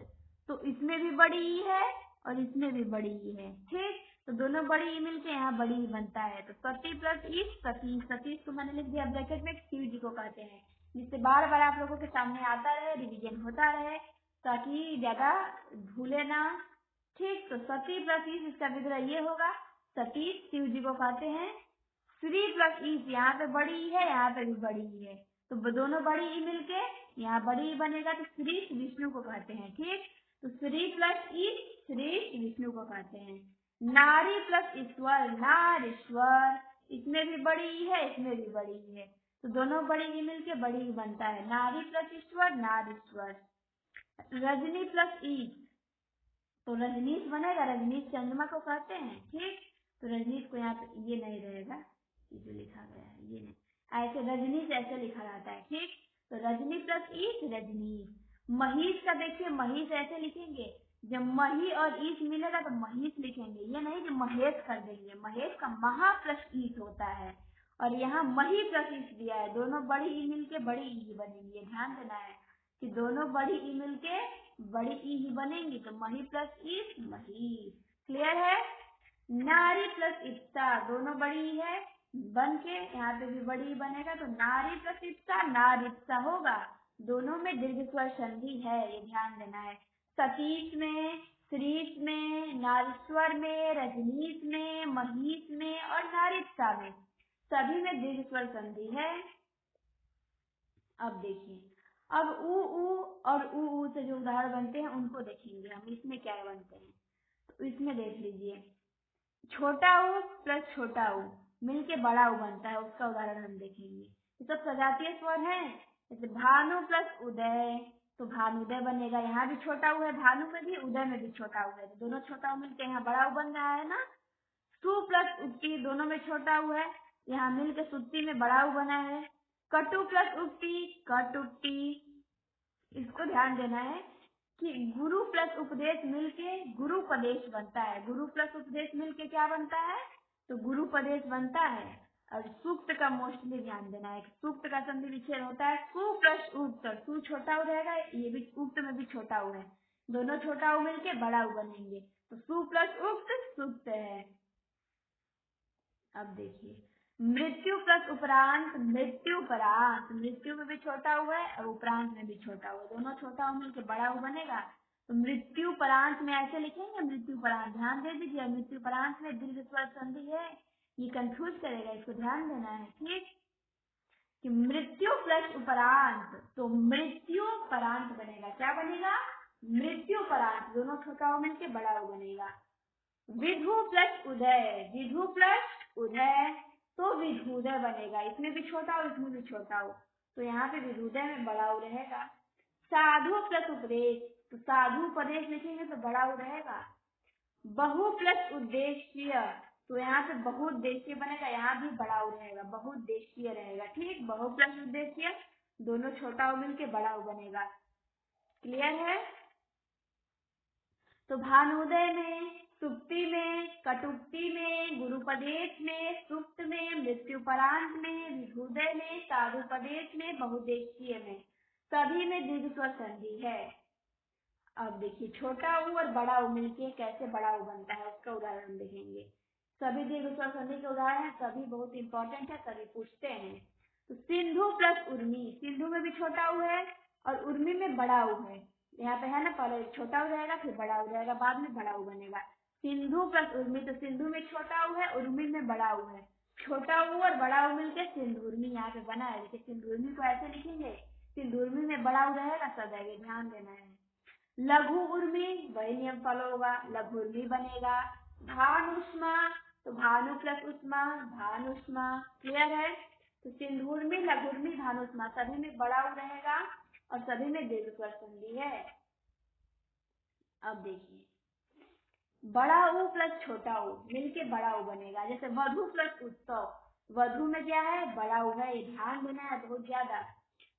तो इसमें भी बड़ी ई है और इसमें भी बड़ी ई है, ठीक। तो दोनों बड़ी ई मिलके यहाँ बड़ी ई बनता है। तो सती प्लस ई सतीश, सतीश को मैंने लिख दिया ब्रैकेट में, शिव जी को कहते हैं, जिससे बार बार आप लोगों के सामने आता रहे, रिवीजन होता रहे, ताकि ज्यादा भूले ना, ठीक। तो सती प्लस ई इसका विग्रह ये होगा, सतीश शिव जी को कहते हैं। श्री प्लस ई, यहाँ पे बड़ी ई है, यहाँ पे भी बड़ी ई है, तो दोनों बड़ी ई मिलके यहाँ बड़ी ई बनेगा, तो श्री विष्णु को कहते हैं, ठीक। तो श्री प्लस ई श्री विष्णु को कहते हैं। नारी प्लस ईश्वर, नारीश्वर, इसमें भी बड़ी ई है, इसमें भी बड़ी ई है, तो दोनों बड़ी ई मिलके बड़ी ई बनता है, नारी प्लस ईश्वर, नारीश्वर। रजनी प्लस ई, तो रजनीश बनेगा, रजनीश चंद्रमा को कहते हैं, ठीक। तो रजनीश को यहाँ पे ये नहीं रहेगा, ये जो लिखा गया है ये नहीं, ऐसे रजनीश ऐसे लिखा रहता है, ठीक। तो रजनी प्लस ईश रजनीश। महीश का देखिए, महीश ऐसे लिखेंगे, जब मही और ईश मिलेगा तो महीश लिखेंगे, ये नहीं कि महेश कर देंगे, महेश का महा प्लस ईश होता है, और यहाँ मही प्लस ईश दिया है, दोनों बड़ी ई मिलके बड़ी ई बनेंगे, ध्यान देना है कि दोनों बड़ी ई मिलके बड़ी ई ही बनेंगी, तो मही प्लस ईश मही, क्लियर है। नारी प्लस इप्सा, दोनों बड़ी ई है, बन के यहाँ पे भी बड़ी ई बनेगा, तो नारी प्लस इप्सा नारिप्सा होगा, दोनों में दीर्घ स्वर संधि है, ये ध्यान देना है। सतीश में, श्रीश में, नारीश्वर में, रजनीश में, महीश में और नारिप्सा में, सभी में दीर्घ स्वर संधि है। अब देखिए, अब ऊ और ऊ से जो उदाहरण बनते हैं उनको देखेंगे हम, इसमें क्या बनते हैं। तो इसमें देख लीजिए, छोटा ऊ प्लस छोटा ऊ मिलके बड़ा ऊ बनता है, उसका उदाहरण हम देखेंगे। ये सब सजातीय स्वर हैं, जैसे भानु प्लस उदय, तो भानुदय बनेगा, यहाँ भी छोटा ऊ है, भानु में भी उदय में भी छोटा ऊ है, तो दोनों छोटा ऊ मिलके यहाँ बड़ा ऊ बन रहा है ना। सु प्लस उक्ति, दोनों में छोटा ऊ है, यहाँ मिलके सुक्ति में बड़ा ऊ बना है। कटु प्लस उक्ति कटुक्ति, इसको ध्यान देना है कि गुरु प्लस उपदेश मिलके गुरुपदेश बनता है, गुरु प्लस उपदेश मिलके क्या बनता है, तो गुरुपदेश बनता है। और सूक्त का मोस्टली ध्यान देना है, सूक्त का संधि विच्छेद होता है, सु प्लस उक्त, सु छोटा ऊ रहेगा, ये भी उक्त में भी छोटा ऊ है, दोनों छोटा ऊ मिलके बड़ा ऊ बनेंगे, तो सु प्लस उक्त सूक्त है। अब देखिए, मृत्यु प्लस उपरांत मृत्युपरांत, मृत्यु में भी छोटा हुआ है और उपरांत में भी छोटा हुआ है, दोनों छोटा हुआ मिलकर बड़ा हुआ बनेगा, तो मृत्युपरांत में ऐसे लिखेंगे, मृत्युपरांत, ध्यान दे दीजिए, मृत्युपरांत में दीर्घ स्वर संधि है, ये कंफ्यूज करेगा, इसको ध्यान देना है, ठीक। कि मृत्यु प्लस उपरांत, तो मृत्युपरांत बनेगा, क्या बनेगा, मृत्युपरांत, दोनों छोटा हुआ मिलकर बड़ा हुआ बनेगा। विधु प्लस उदय, विधु प्लस उदय, तो विधुदय बनेगा, इसमें भी छोटा हो इसमें भी छोटा हो, तो यहाँ पे विधुदय में बड़ा हो रहेगा। साधु प्लस उपदेश, तो साधु उपदेश लिखेंगे तो बड़ा हो रहेगा। बहु प्लस उद्देश्य, तो यहाँ पे बहुउद्देश्य बनेगा, यहाँ भी बड़ा हो रहेगा, बहुउद्देश्य रहेगा, ठीक। बहु प्लस उद्देश्य, दोनों छोटा हो मिलके बड़ा हो बनेगा, क्लियर है। तो भानुदय में, सुक्ति में, कटुक्ति में, गुरुपदेश में, सुक्त में, मृत्युपरांत में, विभुदय में, साधुपदेश में, बहुउद्देशीय में, सभी में दीर्घ स्वर संधि है। अब देखिए, छोटा ऊ और बड़ा ऊ मिलके कैसे बड़ा ऊ बनता है, उसका उदाहरण देखेंगे। सभी दीर्घ स्वर संधि के उदाहरण है, सभी बहुत इंपॉर्टेंट है, सभी पूछते हैं। तो सिंधु प्लस उर्मी, सिंधु में भी छोटा ऊ है और उर्मी में बड़ा ऊ है, यहाँ पे है ना, पहले छोटा ऊ रहेगा फिर बड़ा ऊ रहेगा, बाद में बड़ा ऊ बनेगा। सिंधु प्लस उर्मी, तो सिंधु में छोटा ऊ है, उर्मी में बड़ा ऊ है, छोटा ऊ और बड़ा ऊ मिलके सिंधुर्मी यहाँ पे बना है, देखिए सिंधुर्मी को ऐसे लिखेंगे, सिंधुर्मी में बड़ा ऊ रहेगा सदैव, ध्यान देना है। लघु उर्मी, वही नियम फॉलो होगा, लघु उर्मी बनेगा। भानुष्मा, तो भानु प्लस उष्मा भानुष्मा, क्लियर है। तो सिंधुर्मी, लघुर्मी, भानुष्मा, सभी में बड़ा ऊ रहेगा और सभी में दीर्घ स्वर संधि है। अब देखिए, बड़ा ऊ प्लस छोटा ऊ मिलके बड़ा ऊ बनेगा, जैसे वधु प्लस उत्सव, वधु में क्या है, बड़ा ऊ है, ये ध्यान देना है बहुत ज्यादा।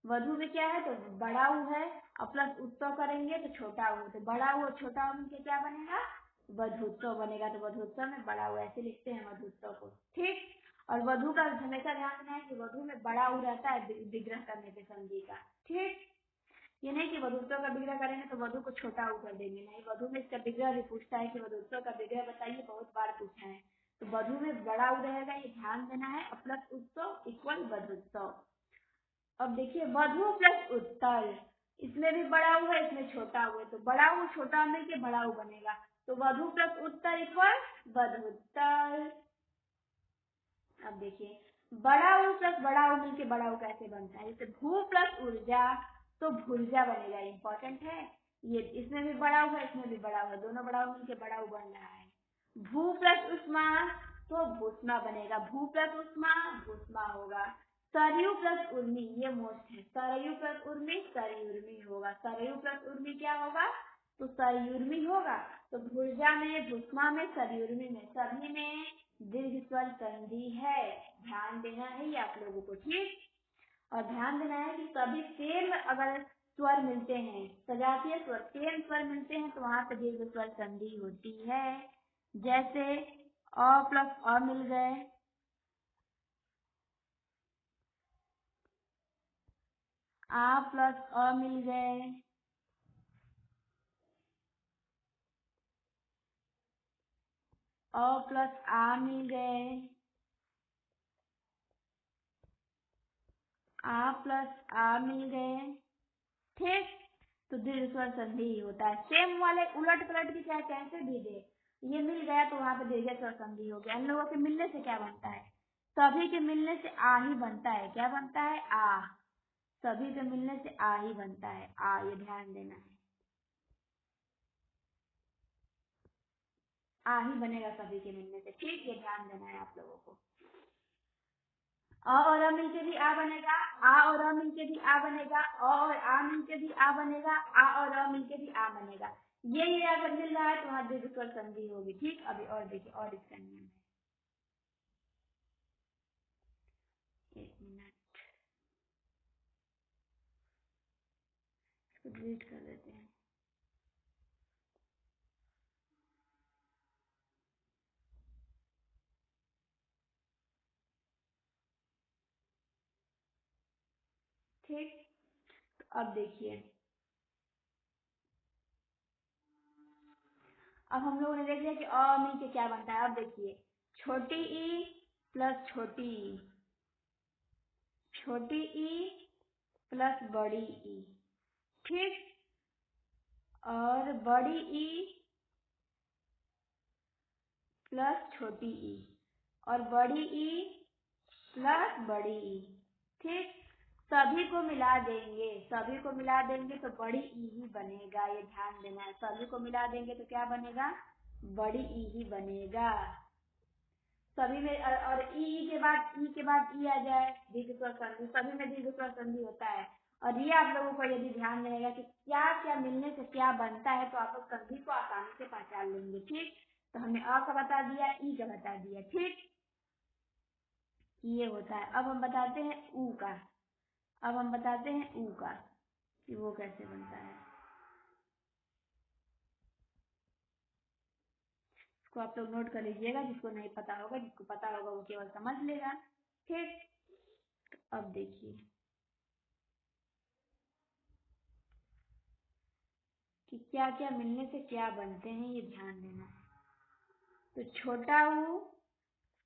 वधु में क्या है, तो बड़ा ऊ है और प्लस उत्सव करेंगे तो छोटा ऊ, तो बड़ा ऊ और छोटा ऊ मिलके क्या बनेगा, वधुत्सव बनेगा, तो वधुत्सव में बड़ा ऊ, ऐसे लिखते हैं वधुत्सव को, ठीक। और वधु का हमेशा ध्यान रखना है कि वधु में बड़ा उ रहता है विग्रह करने पे संधि का। ठीक, ये नहीं कि वधुत्व का विग्रह करेंगे तो वधु को छोटा उ कर देंगे, नहीं, वधु में इसका विग्रह भी पूछता है कि वधुत्व का विग्रह बताइए, बहुत बार पूछा है। तो वधु में बड़ा उ रहेगा, ये ध्यान देना है, प्लस उत्सव इक्वल वधुत्व। अब देखिए वधु प्लस उत्तर, इसमें भी बड़ा उ है, इसमें छोटा उ है, तो बड़ा उ छोटा मिलके बड़ा उ बनेगा, तो वधु प्लस उत्तर इक्वल वधुत्तर। अब देखिए बड़ा उ प्लस बड़ा उ मिलके बड़ा उ कैसे बनता है, जैसे भू प्लस ऊर्जा तो भूर्जा बनेगा, इंपॉर्टेंट है ये, इसमें भी बड़ा उ है, इसमें भी बड़ा उ है, दोनों बड़ा उ मिलके बड़ा उ बन रहा है। भू प्लस उष्मा तो भूष्मा बनेगा, भू प्लस उष्मा भूष्मा होगा। सरयू प्लस उर्मी, ये मोस्ट है, सरयू प्लस उर्मी सरयुर्मी होगा, सरयू प्लस उर्मी क्या होगा, तो सरयुर्मी होगा। तो भूर्जा में, भूष्मा में, सरयुर्मी में, सभी में दीर्घ स्वर संधि है, ध्यान देना है ये आप लोगों को। ठीक, और ध्यान देना है कि सभी सेम अगर स्वर मिलते हैं, सजातीय स्वर सेम स्वर मिलते हैं तो वहां पे दीर्घ स्वर संधि होती है। जैसे अ प्लस अ मिल गए, आ प्लस अ मिल गए, अ प्लस आ मिल गए, आ प्लस आ मिल गए। ठीक, तो दीर्घ स्वर संधि ही होता है। सेम वाले उलट पलट के चाहे कैसे भी दे, ये मिल गया तो वहां पे दीर्घ स्वर संधि हो गया। इन लोगों के मिलने से क्या बनता है, सभी के मिलने से आ ही बनता है, क्या बनता है, आ, सभी के मिलने से आ ही बनता है, आ, ये ध्यान देना है, आ ही बनेगा सभी के मिलने से। ठीक, ये ध्यान देना है आप लोगों को। अ और अ मिलके भी आ बनेगा, आ और अ मिलके भी आ बनेगा, अ और आ मिलके भी आ बनेगा, आ और अ मिलके भी आ बनेगा। ये अगर मिल रहा है तो वहां दीर्घ स्वर संधि होगी। ठीक, अभी और देखिए, और इसका नियम है, एक मिनट, इसको डिलीट कर देते हैं। ठीक, तो अब देखिए, अब हम लोगों ने देख लिया कि अ मिलके क्या बनता है। अब देखिए, छोटी ई प्लस छोटी ई, छोटी ई प्लस बड़ी ई, ठीक, और बड़ी ई प्लस छोटी ई, और बड़ी ई प्लस बड़ी ई। ठीक, सभी को मिला देंगे, सभी को मिला देंगे तो बड़ी ई ही बनेगा, ये ध्यान देना है, सभी को मिला देंगे तो क्या बनेगा, बड़ी ई ही बनेगा। सभी में और ई के बाद ई आ जाए, दीर्घ स्वर संधि, सभी में दीर्घ स्वर संधि होता है। और ये आप लोगों को यदि ध्यान रहेगा कि क्या क्या मिलने से क्या बनता है तो आप लोग संधि को आसानी से पहचान लेंगे। ठीक, तो हमने अ का बता दिया, ई का बता दिया। ठीक, ये होता है। अब हम बताते हैं ऊ का, अब हम बताते हैं ऊ का कि वो कैसे बनता है। इसको आप लोग नोट कर लीजिएगा, जिसको नहीं पता होगा, जिसको पता होगा वो केवल समझ लेगा। ठीक, तो अब देखिए कि क्या क्या मिलने से क्या बनते हैं, ये ध्यान देना है। तो छोटा ऊ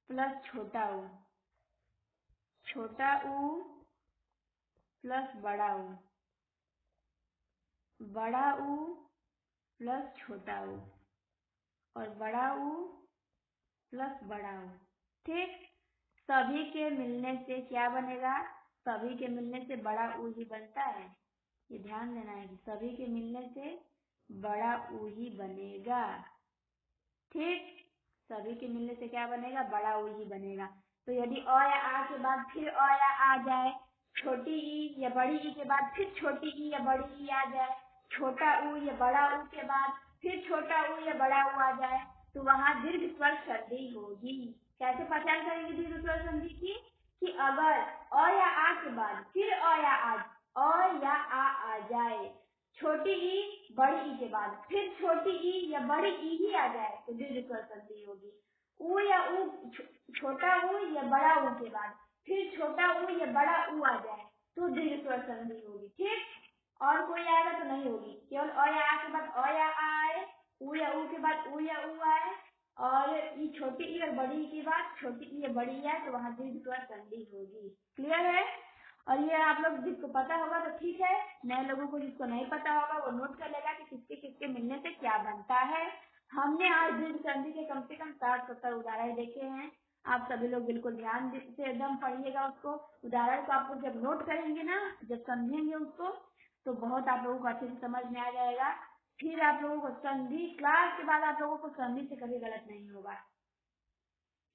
प्लस छोटा ऊ, छोटा ऊ प्लस बड़ा ऊ, बड़ा ऊ प्लस छोटा ऊ, और बड़ा ऊ प्लस बड़ा ऊ। ठीक, सभी के मिलने से क्या बनेगा, सभी के मिलने से बड़ा ऊ ही बनता है, ये ध्यान देना है कि सभी के मिलने से बड़ा ऊ ही बनेगा। ठीक, सभी के मिलने से क्या बनेगा, बड़ा ऊ ही बनेगा। तो यदि अ या आ के बाद फिर अ या आ जाए, छोटी ई या बड़ी ई के बाद फिर छोटी ई या बड़ी ई आ जाए, छोटा ऊ या बड़ा ऊ के बाद फिर छोटा ऊ या बड़ा ऊ आ जाए, तो वहां दीर्घ स्वर संधि होगी। कैसे पहचान करेंगे दीर्घ स्वर संधि की, कि अगर अ या आ के बाद फिर अ या आ जाए, छोटी ई बड़ी ई के बाद फिर छोटी ई या बड़ी ई ही आ जाए तो दीर्घ स्वर संधि होगी। ऊ या ऊ, छोटा ऊ या बड़ा ऊ के बाद फिर छोटा ऊ या बड़ा ऊ आ जाए तो दीर्घ स्वर संधि होगी। ठीक, और कोई आएगा तो नहीं होगी। केवल अ या आ के बाद अ या आ आए, ऊ या ऊ के बाद ऊ या ऊ आए, और ये छोटी ई और बड़ी ई के बाद छोटी ई या बड़ी ई आए तो वहां दीर्घ स्वर संधि होगी। क्लियर है? और ये आप लोग जिसको पता होगा तो ठीक है, नए लोगों को जिसको नहीं पता होगा वो नोट कर लेगा कि किसके किसके मिलने से क्या बनता है। हमने आज दीर्घ संधि के कम से कम 60-70 उदाहरण देखे हैं। आप सभी लोग बिल्कुल ध्यान से एकदम पढ़िएगा उसको। उदाहरण को आप लोग जब नोट करेंगे ना, जब समझेंगे उसको, तो बहुत आप लोगों को अच्छे से समझ में आ जाएगा। फिर आप लोगों को संधि, क्लास के बाद आप लोगों को संधि से कभी गलत नहीं होगा।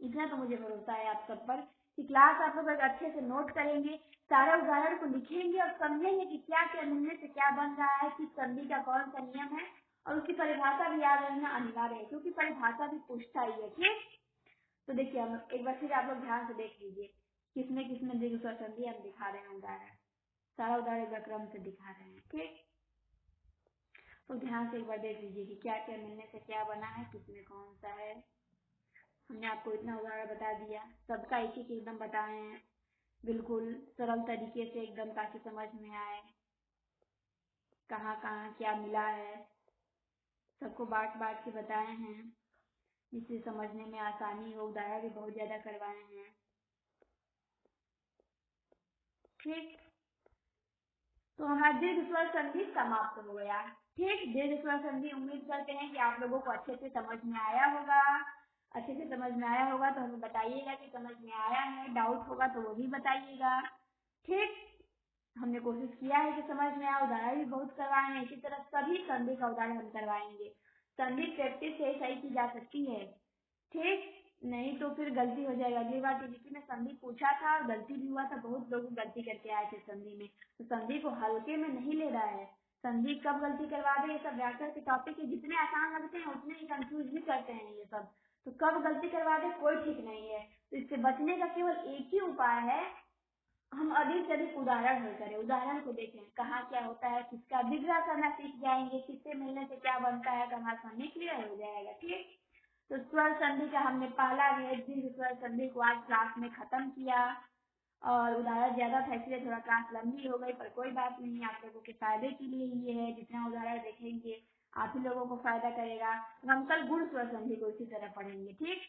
इतना तो मुझे भरोसा है आप सब पर कि क्लास आप लोग अच्छे से नोट करेंगे, सारे उदाहरण को लिखेंगे और समझेंगे कि क्या क्या मिलने से क्या बन रहा है, किस संधि का कौन सा नियम है, और उसकी परिभाषा भी याद रखना अनिवार्य है क्योंकि परिभाषा भी पूछता ही है। ठीक, तो देखिए हम एक बार फिर आप लोग ध्यान से देख लीजिए किसमें किसमें दीर्घ स्वर संधि हम दिखा रहे हैं उदाहरण, सारा उदाहरण क्रम से दिखा रहे हैं। ठीक, तो ध्यान से एक बार देख लीजिए कि क्या क्या मिलने से क्या बना है, किसमें कौन सा है। हमने आपको इतना उदाहरण बता दिया, सबका एक एक एकदम बताए हैं, बिल्कुल सरल तरीके से एकदम, ताकि समझ में आए कहाँ कहाँ क्या मिला है। सबको बांट बांट के बताए हैं जिससे समझने में आसानी हो। उदाहरण भी बहुत ज्यादा करवाए हैं। ठीक, तो हमारा दीर्घ स्वर संधि समाप्त हो गया। ठीक, दीर्घ स्वर संधि उम्मीद करते हैं कि आप लोगों को अच्छे से समझ में आया होगा। अच्छे से समझ में आया होगा तो हमें बताइएगा कि समझ में आया है। डाउट होगा तो वो भी बताइएगा। ठीक, हमने कोशिश किया है कि समझ में आए, उदाहरण भी बहुत करवाए हैं। इसी तरह सभी संधि का उदाहरण हम करवाएंगे। संधि प्रैक्टिस से सही की जा सकती है। ठीक, नहीं तो फिर गलती हो जाएगा। अगली बार टीजीटी में संधि पूछा था और गलती भी हुआ था, बहुत लोग गलती करके आए थे संधि में। तो संधि को हल्के में नहीं ले रहा है। संधि कब गलती करवा दे, ये सब व्याकरण के टॉपिक है, जितने आसान लगते हैं उतने ही कंफ्यूज भी करते हैं ये सब। तो कब गलती करवा दे कोई ठीक नहीं है। तो इससे बचने का केवल एक ही उपाय है, हम अधिक से अधिक उदाहरण हल करें, उदाहरण को देखें कहाँ क्या होता है, किसका विग्रह करना सीख जाएंगे, किससे मिलने से क्या बनता है, हमारा संधि क्लियर हो जाएगा। ठीक, तो स्वर संधि का हमने पहला दीर्घ स्वर संधि को आज क्लास में खत्म किया, और उदाहरण ज्यादा था इसलिए थोड़ा क्लास लंबी हो गई, पर कोई बात नहीं, आप लोगों के फायदे के लिए ये है। जितना उदाहरण देखेंगे आप ही लोगों को फायदा करेगा। तो हम कल गुण स्वर संधि को इसी तरह पढ़ेंगे। ठीक,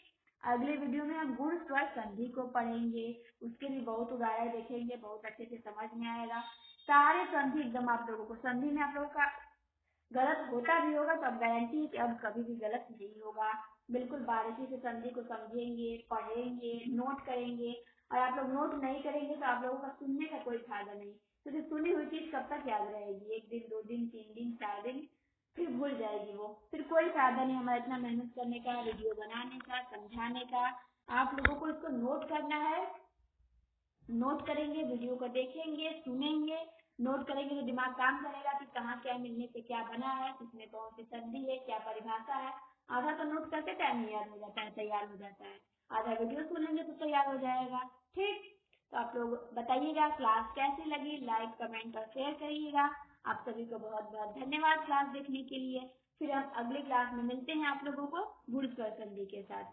अगले वीडियो में हम गुण स्वर संधि को पढ़ेंगे, उसके भी बहुत उदाहरण देखेंगे, बहुत अच्छे से समझ में आएगा। सारे संधि एकदम आप लोगों को, संधि में आप लोगों का गलत होता भी होगा तो अब गारंटी है कि अब कभी भी गलत नहीं होगा। बिल्कुल बारीकी से संधि को समझेंगे, पढ़ेंगे, नोट करेंगे। और आप लोग नोट नहीं करेंगे तो आप लोगों का सुनने का कोई फायदा नहीं, क्योंकि सुनी हुई चीज कब तक याद रहेगी? 1 दिन, 2 दिन, 3 दिन, 4 दिन, फिर भूल जाएगी वो, फिर कोई फायदा नहीं हमारा इतना मेहनत करने का, वीडियो बनाने का, समझाने का। आप लोगों को इसको नोट करना है। नोट करेंगे, वीडियो को देखेंगे, सुनेंगे, नोट करेंगे तो दिमाग काम करेगा कि कहाँ क्या मिलने से क्या बना है, किसमें कौन सी संधि है, क्या परिभाषा है। आधा तो नोट करते टाइम ही याद हो जाता है, तैयार हो जाता है। आधा वीडियो सुनेंगे तो तैयार हो जाएगा। ठीक, तो आप लोग बताइएगा क्लास कैसी लगी, लाइक कमेंट और शेयर करिएगा। आप सभी को बहुत बहुत धन्यवाद क्लास देखने के लिए। फिर हम अगली क्लास में मिलते हैं आप लोगों को गुण स्वर संधि के साथ।